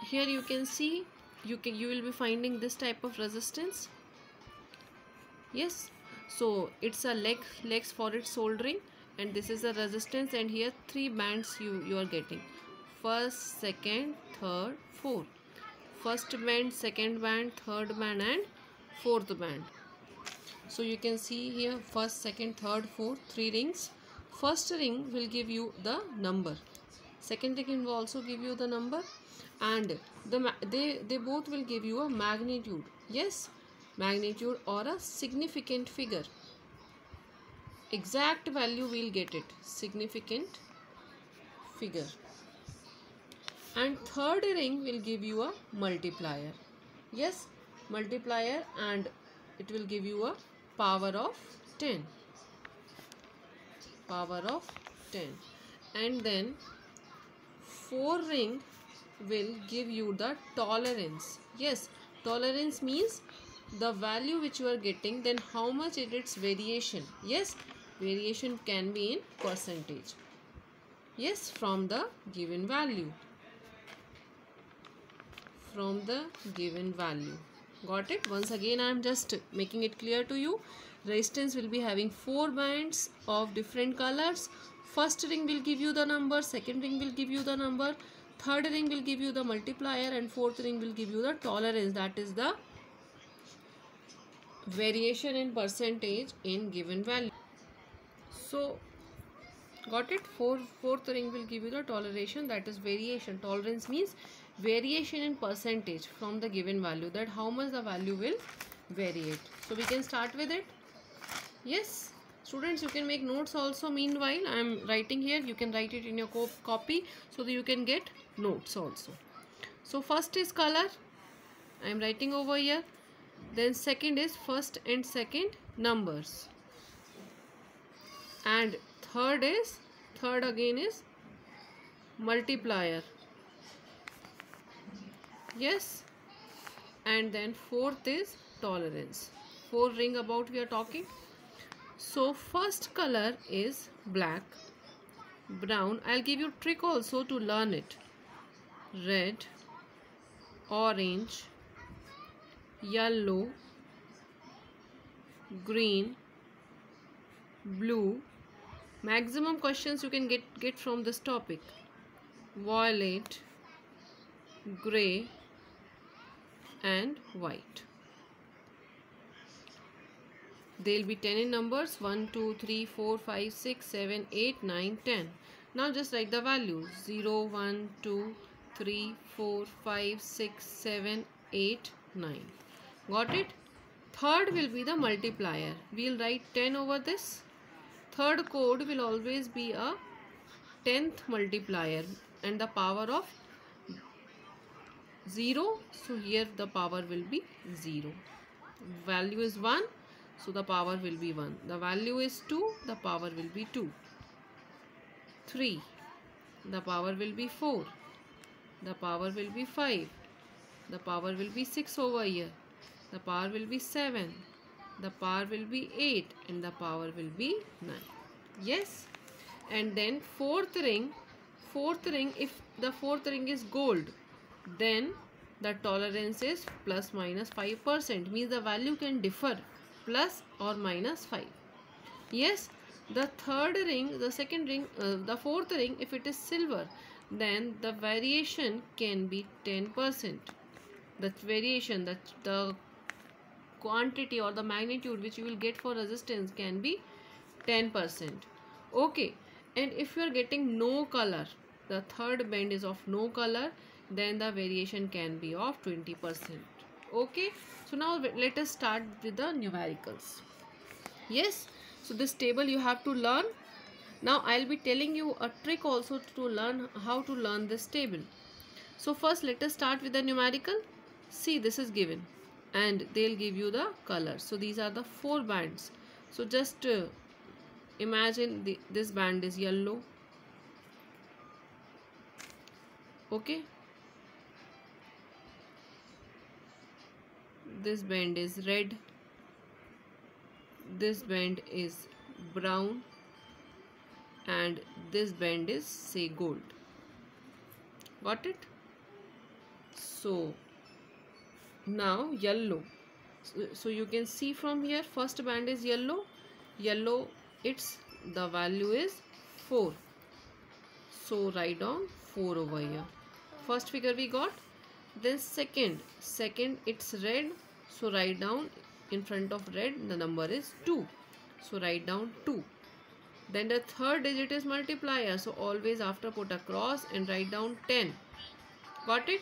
here you can see you will be finding this type of resistance. Yes, so it's a legs for its soldering, and this is the resistance, and here 3 bands you are getting: first, second, third, fourth. First band, second band, third band, and fourth band. So you can see here first, second, third, fourth, 3 rings. First ring will give you the number, second ring will also give you the number, and they both will give you a magnitude. Yes, magnitude or a significant figure. Exact value we'll get it, significant figure. And third ring will give you a multiplier. Yes, multiplier, and it will give you a power of 10. Power of 10. And then 4 ring will give you the tolerance. Yes, tolerance means the value which you are getting, then how much is its variation. Yes, variation can be in percentage. Yes, from the given value. From the given value. Got it? Once again I am just making it clear to you. Resistance will be having 4 bands of different colors. First ring will give you the number, second ring will give you the number, third ring will give you the multiplier, and fourth ring will give you the tolerance, that is the variation in percentage in given value. So got it? Fourth ring will give you the toleration, that is variation. Tolerance means variation in percentage from the given value, that how much the value will variate. So we can start with it. Yes, students, you can make notes also. Meanwhile I am writing here, you can write it in your copy so that you can get notes also. So first is color, I am writing over here. Then second is first and second numbers, and third again is multiplier. Yes, and then fourth is tolerance. 4 ring about we are talking. So first color is black, brown. I'll give you trick also to learn it. Red, orange, yellow, green, blue. Maximum questions you can get from this topic. Violet, gray, and white. They'll be 10 in numbers: 1, 2, 3, 4, 5, 6, 7, 8, 9, 10. Now just write the values: 0, 1, 2, 3, 4, 5, 6, 7, 8, 9. Got it? Third will be the multiplier. We'll write 10 over this. Third code will always be a 10th multiplier, and the power of 0. So here the power will be 0. Value is 1. So the power will be 1. The value is 2. The power will be 2. 3. The power will be 4. The power will be 5. The power will be 6 over here. The power will be 7. The power will be 8. And the power will be 9. Yes. And then fourth ring, if the fourth ring is gold, then the tolerance is plus minus 5%. Means the value can differ plus or minus 5. Yes, the third ring, the second ring, the fourth ring, if it is silver, then the variation can be 10%. The variation, the quantity or the magnitude which you will get for resistance can be 10%. Okay, and if you are getting no color, the third band is of no color, then the variation can be of 20%. Okay, so now let us start with the numericals. Yes, so this table you have to learn. Now I'll be telling you a trick also to learn how to learn this table. So first let us start with the numerical. See, this is given and they'll give you the colors. So these are the 4 bands. So just imagine this band is yellow. Okay, this band is red, this band is brown, and this band is say gold. Got it? So now yellow. So you can see from here, first band is yellow. Yellow, its the value is 4. So write down 4 over here. First figure we got. Then second it's red. So write down in front of red the number is 2. So write down 2. Then the third digit is multiplier. So always after put a cross and write down 10. Got it?